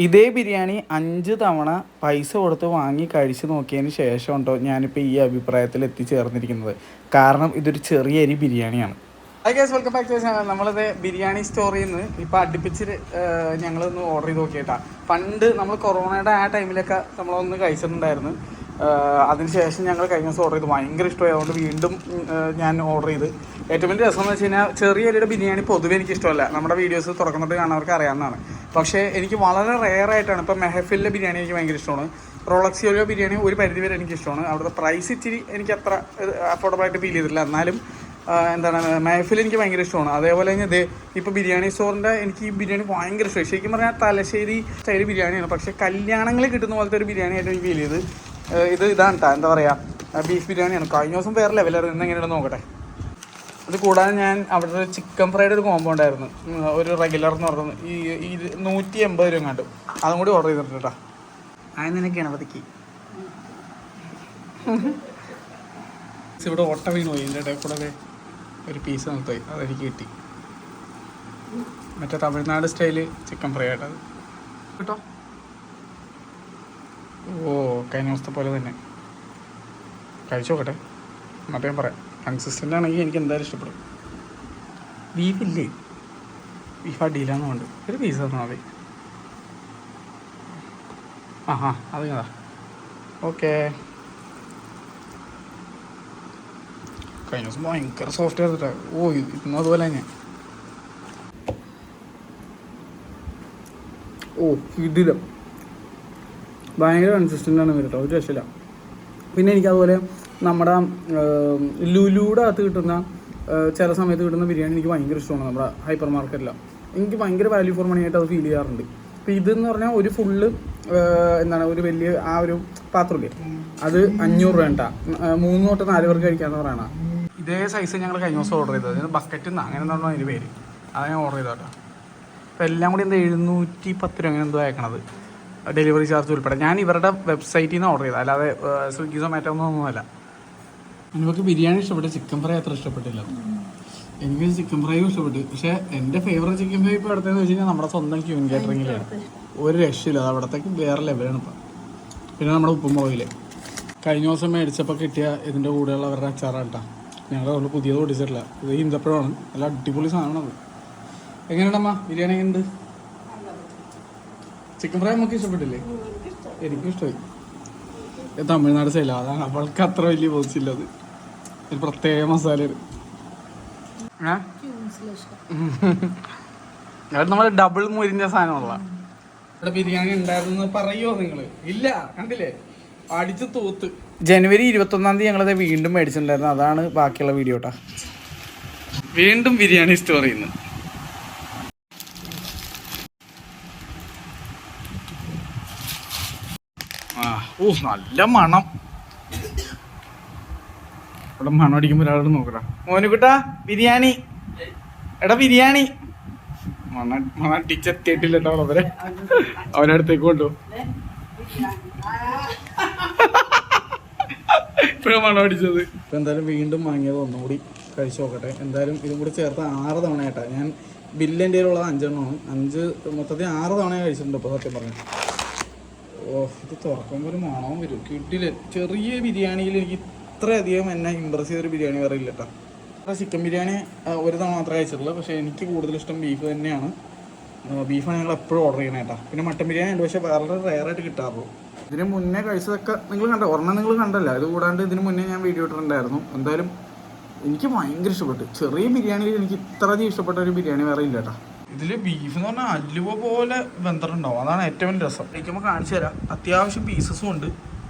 ഇതേ ബിരിയാണി 5 തവണ പൈസ കൊടുത്ത് വാങ്ങി കഴിച്ച് നോക്കിയതിന് ശേഷം ഉണ്ടോ ഞാനിപ്പോൾ ഈ അഭിപ്രായത്തിൽ എത്തിച്ചേർന്നിരിക്കുന്നത്. കാരണം ഇതൊരു ചെറിയ അരി ബിരിയാണിയാണ്. Welcome back to channel. നമ്മളിത് ബിരിയാണി സ്റ്റോറിൽ നിന്ന് ഇപ്പോൾ അടുപ്പിച്ച് ഞങ്ങളൊന്ന് ഓർഡർ ചെയ്ത് നോക്കിയിട്ടാണ്. പണ്ട് നമ്മൾ കൊറോണയുടെ ആ ടൈമിലൊക്കെ നമ്മളൊന്ന് കഴിച്ചിട്ടുണ്ടായിരുന്നു. അതിനുശേഷം ഞങ്ങൾ കഴിഞ്ഞ ദിവസം ഓർഡർ ചെയ്ത് ഭയങ്കര ഇഷ്ടമായി. അതുകൊണ്ട് വീണ്ടും ഞാൻ ഓർഡർ ചെയ്ത്. ഏറ്റവും വലിയ രസം എന്ന് വെച്ച് കഴിഞ്ഞാൽ ചെറിയ അരിയുടെ ബിരിയാണി പൊതുവെ എനിക്ക് ഇഷ്ടമല്ല. നമ്മുടെ വീഡിയോസ് തുറക്കുന്നിട്ട് കാണുന്നവർക്ക് അറിയാവുന്നതാണ്. പക്ഷേ എനിക്ക് വളരെ റെയറായിട്ടാണ്. ഇപ്പോൾ മെഹഫിലിലെ ബിരിയാണി എനിക്ക് ഭയങ്കര ഇഷ്ടമാണ്. റോളക്സിയോയിലെ ബിരിയാണി ഒരു പരിധി വരെ എനിക്ക് ഇഷ്ടമാണ്. അവിടുത്തെ പ്രൈസ് ഇച്ചിരി എനിക്ക് അത്ര അഫോർഡബിളായിട്ട് ഫീൽ ചെയ്തിട്ടില്ല. എന്നാലും എന്താണ് മെഹഫിൽ എനിക്ക് ഭയങ്കര ഇഷ്ടമാണ്. അതേപോലെ തന്നെ ഇത് ഇപ്പോൾ ബിരിയാണി സ്റ്റോറിൻ്റെ എനിക്ക് ഈ ബിരിയാണി ഭയങ്കര ഇഷ്ടമായി. ശരിക്കും പറഞ്ഞാൽ തലശ്ശേരി സ്റ്റൈൽ ബിരിയാണിയാണ്. പക്ഷേ കല്യാണങ്ങളിൽ കിട്ടുന്ന പോലത്തെ ഒരു ബിരിയാണിയായിട്ട് എനിക്ക് ഫീൽ ചെയ്ത്. ഇതാണ് കേട്ടോ, എന്താ പറയുക, ബീഫ് ബിരിയാണിയാണ്. കഴിഞ്ഞ ദിവസം വേറെ ലെവലായിരുന്നു. ഇന്ന് എങ്ങനെയാണ് നോക്കട്ടെ. അത് കൂടാതെ ഞാൻ അവിടെ ഒരു ചിക്കൻ ഫ്രൈഡ് ഒരു കോമ്പോ ഉണ്ടായിരുന്നു, ഒരു റെഗുലർ എന്ന് പറഞ്ഞത് ഈ 180 രൂപ കണ്ടു. അതും കൂടി ഓർഡർ ചെയ്തിട്ടുണ്ട് കേട്ടോ. അതിന് നിനക്ക് ഗണപതിക്ക് ഇവിടെ ഓട്ട വീണ് പോയി. ഇതിൻ്റെ ഇടയിൽ കൂടെ ഒരു പീസ് നിർത്തുപോയി, അതെനിക്ക് കിട്ടി. മറ്റേ തമിഴ്നാട് സ്റ്റൈല് ചിക്കൻ ഫ്രൈ ആയിട്ടത് കേട്ടോ. ഓ, കഴിഞ്ഞ ദിവസത്തെ പോലെ തന്നെ കഴിച്ചു നോക്കട്ടെ, എന്നിട്ട് ഞാൻ പറയാം. കൺസിസ്റ്റൻ്റ് ആണെങ്കിൽ എനിക്ക് എന്തായാലും ഇഷ്ടപ്പെടും. ബീഫില്ലേ, ബീഫ് അടിയിലാന്ന് കൊണ്ട് ഒരു പീസ് തന്നാൽ മതി. അത് കഥാ. ഓക്കെ. കഴിഞ്ഞ ദിവസം ഭയങ്കര സോഫ്റ്റ് ആയിരുന്നിട്ടാ. ഓ, ഇന്നും അതുപോലെ തന്നെ. ഓ, ഇതില്ല, ഭയങ്കര കൺസിസ്റ്റൻ്റ് ആണ് കേട്ടോ, ഒരു രക്ഷയില്ല. പിന്നെ എനിക്കതുപോലെ നമ്മുടെ ലുലുയുടെ അകത്ത് കിട്ടുന്ന ചില സമയത്ത് കിട്ടുന്ന ബിരിയാണി എനിക്ക് ഭയങ്കര ഇഷ്ടമാണ്. നമ്മുടെ ഹൈപ്പർ മാർക്കറ്റിലാണ് എനിക്ക് ഭയങ്കര വാല്യൂ ഫോർ മണി ആയിട്ട് അത് ഫീൽ ചെയ്യാറുണ്ട്. അപ്പോൾ ഇതെന്ന് പറഞ്ഞാൽ ഒരു ഫുള്ള് എന്താണ്, ഒരു വലിയ ആ ഒരു പാത്രമില്ലേ, അത് 500 രൂപ കേട്ടോ. 3 തൊട്ട് 4 പേർക്ക് കഴിക്കാമെന്ന് പറയണ. ഇതേ സൈസ് ഞങ്ങൾ കഴിഞ്ഞ ദിവസം ഓർഡർ ചെയ്തത്. അതിന് ബക്കറ്റിൽ നിന്ന് അങ്ങനെ എന്താണോ അതിൻ്റെ പേര്, അത് ഞാൻ ഓർഡർ ചെയ്ത കേട്ടോ. അപ്പോൾ എല്ലാം കൂടി എന്താ 710 രൂപ അങ്ങനെ എന്തോ അയക്കണത്, ഡെലിവറി ചാർജ് ഉൾപ്പെടെ. ഞാൻ ഇവരുടെ വെബ്സൈറ്റിൽ നിന്ന് ഓർഡർ ചെയ്തത്, അല്ലാതെ സ്വിഗ്ഗി സൊമാറ്റോ ഒന്നുമല്ല. എനിക്ക് ബിരിയാണി ഇഷ്ടപ്പെട്ടു, ചിക്കൻ ഫ്രൈ അത്ര ഇഷ്ടപ്പെട്ടില്ല. എനിക്ക് ചിക്കൻ ഫ്രൈയും ഇഷ്ടപ്പെട്ടു. പക്ഷേ എൻ്റെ ഫേവറേറ്റ് ചിക്കൻ ഫ്രൈ ഇപ്പോൾ അടുത്തതെന്ന് വെച്ച് കഴിഞ്ഞാൽ നമ്മുടെ സ്വന്തം ക്യൂൻ കാറ്ററിങ്ങിലാണ്. ഒരു രക്ഷയില്ല, അത് അവിടത്തേക്ക് വേറെ ലെവലാണ് ഇപ്പം. പിന്നെ നമ്മുടെ ഉപ്പുമുളകിലെ കഴിഞ്ഞ ദിവസം മേടിച്ചപ്പോൾ കിട്ടിയ ഇതിൻ്റെ കൂടെയുള്ള അവരുടെ അച്ചാറാണ് കേട്ടോ. ഞങ്ങൾ അതുകൊണ്ട് പുതിയത് ഓടിച്ചിട്ടില്ല. ഇത് ഈന്തപ്പഴമാണ്, നല്ല അടിപൊളി സാധനമാണ്. എങ്ങനെയുണ്ടമ്മ ബിരിയാണി? ഉണ്ട് ചിക്കൻ ഫ്രൈ നമുക്ക് ഇഷ്ടപ്പെട്ടില്ലേ? എനിക്കും ഇഷ്ടമായി. തമിഴ്നാട് സ്റ്റൈല, അതാണ് അവൾക്ക് അത്ര വലിയ പോസില്ല. അത് ഒരു പ്രത്യേക മസാല. അത് നമ്മുടെ ഡബിൾ മുരിഞ്ഞ സാധനമുള്ള ഇവിടെ ബിരിയാണി ഉണ്ടായിരുന്നു പറയുമോ നിങ്ങൾ? ഇല്ല, കണ്ടില്ലേ, അടിച്ച് തൂത്ത്. ജനുവരി 21 ഞങ്ങളത് വീണ്ടും മേടിച്ചിട്ടുണ്ടായിരുന്നു. അതാണ് ബാക്കിയുള്ള വീഡിയോ കേട്ടോ. വീണ്ടും ബിരിയാണി സ്റ്റോറിൽ നിന്ന് നല്ല മണം. ഇവിടെ മണം അടിക്കുമ്പോൾ ഒരാളോട് നോക്കടാ, മോനുകുട്ടാ ബിരിയാണി, എടാ ബിരിയാണി. മണടിച്ചെത്തിയിട്ടില്ല കേട്ടോ അവരെ, അവനടുത്തേക്ക് കൊണ്ടു. ഇപ്പോഴാണ് മണം അടിച്ചത്. ഇപ്പം എന്തായാലും വീണ്ടും വാങ്ങിയത് ഒന്നുകൂടി കഴിച്ചു നോക്കട്ടെ. എന്തായാലും ഇതും കൂടി ചേർത്ത് 6 തവണ ആയിട്ടാ. ഞാൻ ബില്ല് എൻ്റെ കയ്യിലുള്ളത് 5 എണ്ണമാണ്. 5 മൊത്തത്തിൽ 6 തവണ കഴിച്ചിട്ടുണ്ട് ഇപ്പോൾ സത്യം പറഞ്ഞു. ഓ, ഇത് തുറക്കുമ്പോൾ ഒരു മണവും വരും, കിട്ടില്ല. ചെറിയ ബിരിയാണിയിൽ എനിക്ക് ഇത്രയധികം എന്നെ ഇമ്പ്രസ് ചെയ്തൊരു ബിരിയാണി വേറെ ഇല്ല കേട്ടോ. ചിക്കൻ ബിരിയാണി ഒരു തവണ മാത്രമേ കഴിച്ചിട്ടുള്ളൂ. പക്ഷേ എനിക്ക് കൂടുതലിഷ്ടം ബീഫ് തന്നെയാണ്. ബീഫാണ് ഞങ്ങൾ എപ്പോഴും ഓർഡർ ചെയ്യണേ കേട്ടോ. പിന്നെ മട്ടൻ ബിരിയാണി ഉണ്ട്, പക്ഷേ വളരെ റെയറായിട്ട് കിട്ടാറുള്ളൂ. ഇതിന് മുന്നേ കഴിച്ചതൊക്കെ നിങ്ങൾ കണ്ടോ? ഒരെണ്ണം നിങ്ങൾ കണ്ടല്ല. ഇത് കൂടാണ്ട് ഇതിന് മുന്നേ ഞാൻ വീഡിയോ ഇട്ടിട്ടുണ്ടായിരുന്നു. എന്തായാലും എനിക്ക് ഭയങ്കര ഇഷ്ടപ്പെട്ടു. ചെറിയ ബിരിയാണിയിൽ എനിക്ക് ഇത്രയധികം ഇഷ്ടപ്പെട്ട ഒരു ബിരിയാണി വേറെ ഇല്ല കേട്ടോ. ഇതിൽ ബീഫ് എന്ന് പറഞ്ഞാൽ അലുവ പോലെ വെന്തിട്ടുണ്ടാവും, അതാണ് ഏറ്റവും വലിയ രസം. കഴിക്കുമ്പോൾ കാണിച്ചു തരാം. അത്യാവശ്യം പീസസും ഉണ്ട്.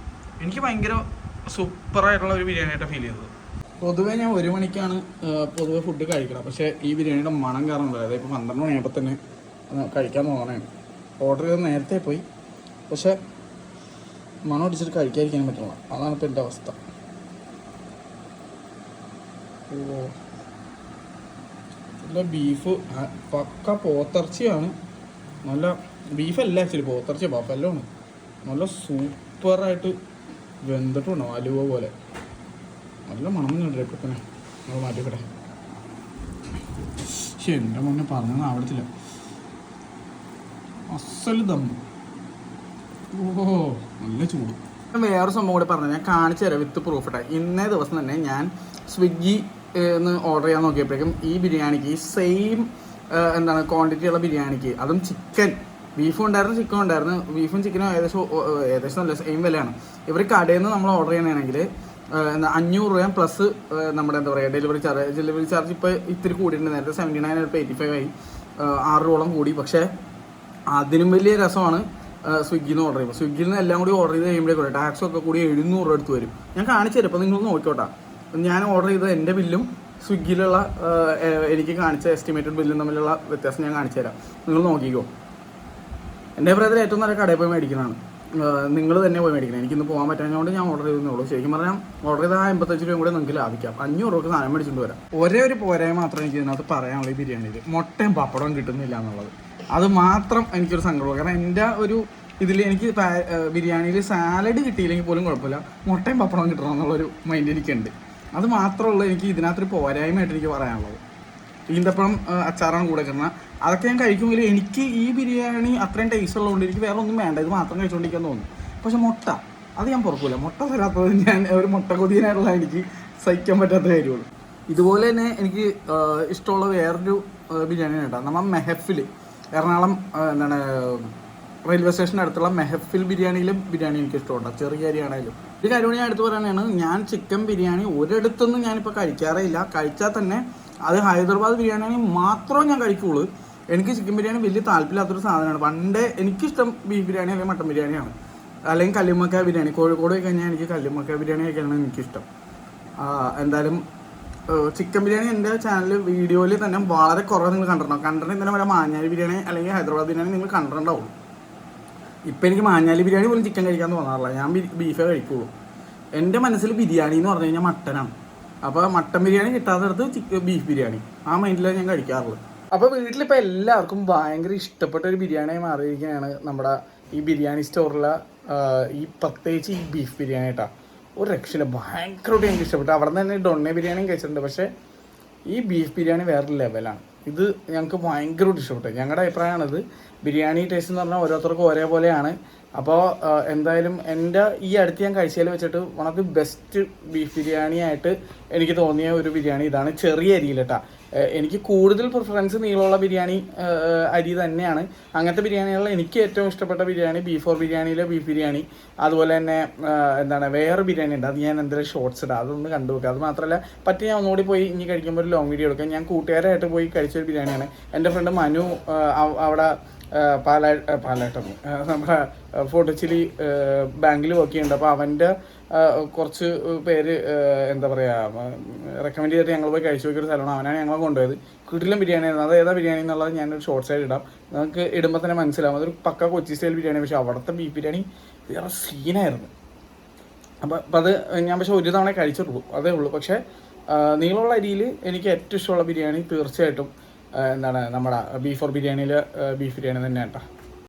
എനിക്ക് ഭയങ്കര സൂപ്പറായിട്ടുള്ള ഒരു ബിരിയാണി ആയിട്ട് ഫീൽ ചെയ്തത്. പൊതുവേ ഞാൻ 1 മണിക്കാണ് പൊതുവെ ഫുഡ് കഴിക്കണം. പക്ഷേ ഈ ബിരിയാണിയുടെ മണം കാരണം അതായത് ഇപ്പോൾ 12 മണിയായപ്പോൾ തന്നെ കഴിക്കാൻ തോന്നണേ. ഓർഡർ ചെയ്ത് നേരത്തെ പോയി, പക്ഷേ മണം അടിച്ചിട്ട് കഴിക്കാതിരിക്കാൻ പറ്റില്ല. അതാണ് ഇപ്പോൾ എൻ്റെ അവസ്ഥ. ഓ, നല്ല ബീഫ് പക്ക പോത്തിറച്ചിയാണ്. നല്ല ബീഫല്ല ആക്ച്വലി, പോത്തിറച്ചി ബഫല്ലോണ്. നല്ല സൂപ്പറായിട്ട് വെന്തിട്ടുണ്ടാവും, അലുവ പോലെ. നല്ല മണം കണ്ടില്ല ഇപ്പം തന്നെ. നമ്മൾ മാറ്റിക്കട്ടെ. പക്ഷെ എൻ്റെ മുന്നേ പറഞ്ഞൊന്നും ആവടത്തില്ല. അസല് ദമ്മ് ഓ നല്ല ചൂട്. വേറെ സംഭവം കൂടി പറഞ്ഞു, ഞാൻ കാണിച്ചു തരാം വിത്ത് പ്രൂഫ് ഇട്ടാ. ഇന്നേ ദിവസം തന്നെ ഞാൻ സ്വിഗ്ഗി ഓർഡർ ചെയ്യാൻ നോക്കിയപ്പോഴേക്കും ഈ ബിരിയാണിക്ക് സെയിം എന്താണ് ക്വാണ്ടിറ്റി ഉള്ള ബിരിയാണിക്ക്, അതും ചിക്കൻ, ബീഫും ഉണ്ടായിരുന്നു ചിക്കനും ഉണ്ടായിരുന്നു, ബീഫും ചിക്കനും ഏകദേശം നല്ല സെയിം വിലയാണ്. ഇവർ കടയിൽ നിന്ന് നമ്മൾ ഓർഡർ ചെയ്യണമെങ്കിൽ എന്താ 500 രൂപ പ്ലസ് നമ്മുടെ എന്താ പറയുക ഡെലിവറി ചാർജ് ഇപ്പോൾ ഇത്തിരി കൂടിയിട്ടുണ്ട്. നേരത്തെ 79 ഇപ്പോൾ 85 ആയി, 6 രൂപയോളം കൂടി. പക്ഷേ അതിനും വലിയ രസമാണ് സ്വിഗ്ഗിയിൽ നിന്ന് ഓർഡർ ചെയ്യുമ്പോൾ. സ്വിഗ്ഗിയിൽ നിന്ന് എല്ലാം കൂടി ഓർഡർ ചെയ്ത് കഴിയുമ്പോഴേക്കും ടാക്സ് ഒക്കെ കൂടി 700 രൂപ അടുത്ത് വരും. ഞാൻ കാണിച്ചു തരാം, അപ്പോൾ നിങ്ങൾ നോക്കിക്കോട്ടെ. ഞാൻ ഓർഡർ ചെയ്ത എൻ്റെ ബില്ലും സ്വിഗ്ഗിയിലുള്ള എനിക്ക് കാണിച്ച എസ്റ്റിമേറ്റഡ് ബില്ലും തമ്മിലുള്ള വ്യത്യാസം ഞാൻ കാണിച്ചു തരാം, നിങ്ങൾ നോക്കിക്കോ. എൻ്റെ അഭിപ്രായത്തിൽ ഏറ്റവും നല്ല കടയിൽ പോയി മേടിക്കുന്നതാണ്, നിങ്ങൾ തന്നെ പോയി മേടിക്കണം. എനിക്കിന്ന് പോകാൻ പറ്റാഞ്ഞതുകൊണ്ട് ഞാൻ ഓർഡർ ചെയ്തേ. ശരിക്കും പറഞ്ഞാൽ ഓർഡർ ചെയ്താൽ 55 രൂപയും കൂടെ നിങ്ങൾക്ക് ലാഭിക്കാം. 500 രൂപക്ക് സാധനം മേടിച്ചുകൊണ്ട് വരാം. ഒരേ ഒരു പോരായ്മ മാത്രമേ എനിക്ക് ഇതിനകത്ത് പറയാനുള്ള ഈ ബിരിയാണിയിൽ, മുട്ടയും പപ്പടവും കിട്ടുന്നില്ല എന്നുള്ളത്. അത് മാത്രം എനിക്കൊരു സങ്കടമാണ്. കാരണം എൻ്റെ ഒരു ഇതിൽ എനിക്ക് ബിരിയാണിയിൽ സാലഡ് കിട്ടിയില്ലെങ്കിൽ പോലും കുഴപ്പമില്ല, മുട്ടയും പപ്പടവും കിട്ടണം എന്നുള്ളൊരു മൈൻഡ് എനിക്കുണ്ട്. അത് മാത്രമുള്ള എനിക്ക് ഇതിനകത്തൊരു പോരായ്മയായിട്ട് എനിക്ക് പറയാനുള്ളത്. ഈന്തപ്പഴം അച്ചാറാണ് കൂടെ കിട്ടുന്നത്, അതൊക്കെ ഞാൻ കഴിക്കുമെങ്കിലും എനിക്ക് ഈ ബിരിയാണി അത്രയും ടേസ്റ്റ് ഉള്ളതുകൊണ്ട് എനിക്ക് വേറെ ഒന്നും വേണ്ട, ഇത് മാത്രം കഴിച്ചുകൊണ്ടിരിക്കാൻ തോന്നുന്നു. പക്ഷെ മുട്ട അത് ഞാൻ പുറക്കില്ല. മുട്ട തരാത്തത് ഞാൻ ഒരു മുട്ട കൊതിയനായിട്ടുള്ള എനിക്ക് സഹിക്കാൻ പറ്റാത്ത കാര്യമുള്ളൂ. ഇതുപോലെ തന്നെ എനിക്ക് ഇഷ്ടമുള്ള വേറൊരു ബിരിയാണി കേട്ടോ, നമ്മൾ മെഹഫിൽ എറണാകുളം എന്താണ് റെയിൽവേ സ്റ്റേഷൻ്റെ അടുത്തുള്ള മെഹഫിൽ ബിരിയാണിയിലും ബിരിയാണി എനിക്ക് ഇഷ്ടമുണ്ട്, ചെറിയ അരിയാണെങ്കിലും. ഒരു കാര്യം ഞാൻ എടുത്ത് പറയാനാണ്, ഞാൻ ചിക്കൻ ബിരിയാണി ഒരിടത്തൊന്നും ഞാനിപ്പോൾ കഴിക്കാറേ ഇല്ല. കഴിച്ചാൽ തന്നെ അത് ഹൈദരാബാദ് ബിരിയാണി മാത്രമേ ഞാൻ കഴിക്കുള്ളൂ. എനിക്ക് ചിക്കൻ ബിരിയാണി വലിയ താല്പര്യമില്ലാത്തൊരു സാധനമാണ്. പണ്ടേ എനിക്കിഷ്ടം ബീഫ് ബിരിയാണി അല്ലെങ്കിൽ മട്ടൻ ബിരിയാണിയാണ്, അല്ലെങ്കിൽ കല്ലുമ്മക്ക ബിരിയാണി. കോഴിക്കോട് പോയി കഴിഞ്ഞാൽ എനിക്ക് കല്ലുമ്മക്ക ബിരിയാണി കഴിക്കാനാണ് എനിക്കിഷ്ടം. എന്തായാലും ചിക്കൻ ബിരിയാണി എൻ്റെ ചാനലിൽ വീഡിയോയിൽ തന്നെ വളരെ കുറവ് നിങ്ങൾ കണ്ടിട്ടുണ്ടെങ്കിൽ തന്നെ വല്ല മാഞ്ഞാലി ബിരിയാണി അല്ലെങ്കിൽ ഹൈദരാബാദ് ബിരിയാണി നിങ്ങൾ കണ്ടിട്ടുണ്ടാവുള്ളൂ. ഇപ്പം എനിക്ക് മാഞ്ഞാലി ബിരിയാണി പോലും ചിക്കൻ കഴിക്കാൻ തോന്നാറില്ല, ഞാൻ ബീഫേ കഴിക്കുള്ളൂ. എൻ്റെ മനസ്സിൽ ബിരിയാണി എന്ന് പറഞ്ഞു കഴിഞ്ഞാൽ മട്ടനാണ്. അപ്പോൾ മട്ടൻ ബിരിയാണി കിട്ടാത്തടത്ത് ബീഫ് ബിരിയാണി, ആ മൈൻഡിലാണ് ഞാൻ കഴിക്കാറുള്ളത്. അപ്പോൾ വീട്ടിലിപ്പോൾ എല്ലാവർക്കും ഭയങ്കര ഇഷ്ടപ്പെട്ട ഒരു ബിരിയാണിയായി മാറിയിരിക്കുകയാണ് നമ്മുടെ ഈ ബിരിയാണി സ്റ്റോറിലെ ഈ പ്രത്യേകിച്ച് ഈ ബീഫ് ബിരിയാണി കേട്ടോ. ഒരു രക്ഷയില്ല, ഭയങ്കരമായിട്ട് എനിക്ക് ഇഷ്ടപ്പെട്ടു. അവിടെ നിന്ന് തന്നെ ഡൊണ്ണ ബിരിയാണിയും കഴിച്ചിട്ടുണ്ട്, പക്ഷേ ഈ ബീഫ് ബിരിയാണി വേറൊരു ലെവലാണ്. ഇത് ഞങ്ങൾക്ക് ഭയങ്കരമായിട്ട് ഇഷ്ടപ്പെട്ടു. ഞങ്ങളുടെ അഭിപ്രായമാണിത്. ബിരിയാണി ടേസ്റ്റ് എന്ന് പറഞ്ഞാൽ ഓരോരുത്തർക്കും ഒരേപോലെയാണ്. അപ്പോൾ എന്തായാലും എൻ്റെ ഈ അടുത്ത് ഞാൻ കഴിച്ചതിൽ വെച്ചിട്ട് one of the best beef biryani ആയിട്ട് എനിക്ക് തോന്നിയ ഒരു ബിരിയാണി ഇതാണ്, ചെറിയ അരിയിൽ കേട്ടോ. എനിക്ക് കൂടുതൽ പ്രിഫറൻസ് നീളമുള്ള ബിരിയാണി അരി തന്നെയാണ്. അങ്ങനത്തെ ബിരിയാണികളിൽ എനിക്ക് ഏറ്റവും ഇഷ്ടപ്പെട്ട ബിരിയാണി ബീഫ് ബിരിയാണിയിലെ ബീഫ് ബിരിയാണി. അതുപോലെ തന്നെ എന്താണ് വേറെ ബിരിയാണി ഉണ്ട്, അത് ഞാൻ എന്തെങ്കിലും ഷോർട്സ് ഇടാം, അതൊന്ന് കണ്ടു വെക്കുക. അത് മാത്രമല്ല പറ്റി ഞാൻ ഒന്നുകൂടി പോയി ഇനി കഴിക്കുമ്പോൾ ഒരു ലോങ് വീഡിയോ എടുക്കാം. ഞാൻ കൂട്ടുകാരായിട്ട് പോയി കഴിച്ചൊരു ബിരിയാണിയാണ്. എൻ്റെ ഫ്രണ്ട് മനു അവിടെ പാലാട്ടം നമ്മുടെ ഫോർട്ടുച്ചിലി ബാങ്കിൽ വർക്ക് ചെയ്യുന്നുണ്ട്. അപ്പോൾ അവൻ്റെ കുറച്ച് പേര് എന്താ പറയുക റെക്കമെൻഡ് ചെയ്തിട്ട് ഞങ്ങൾ പോയി കഴിച്ചു നോക്കിയൊരു സ്ഥലമാണ്. അവനാണ് ഞങ്ങളെ കൊണ്ടുപോയത്. കിടിലം ബിരിയാണി ആയിരുന്നു. അത് ഏതാ ബിരിയാണി എന്നുള്ളത് ഞാനൊരു ഷോർട്ട് സൈഡ് ഇടാം, നിങ്ങൾക്ക് ഇടുമ്പോൾ തന്നെ മനസ്സിലാവും. അതൊരു പക്ക കൊച്ചി സ്റ്റൈൽ ബിരിയാണി, പക്ഷേ അവിടുത്തെ ബീഫ് ബിരിയാണി വേറെ സീനായിരുന്നു. അപ്പോൾ അത് ഞാൻ പക്ഷേ ഒരു തവണ കഴിച്ചിട്ടുള്ളൂ, അതേ ഉള്ളൂ. പക്ഷേ നീളമുള്ള അരിയിൽ എനിക്ക് ഏറ്റവും ഇഷ്ടമുള്ള ബിരിയാണി തീർച്ചയായിട്ടും എന്താണ് നമ്മുടെ ബീഫ് ബിരിയാണിയിൽ ബീഫ് ബിരിയാണി തന്നെ കേട്ടോ.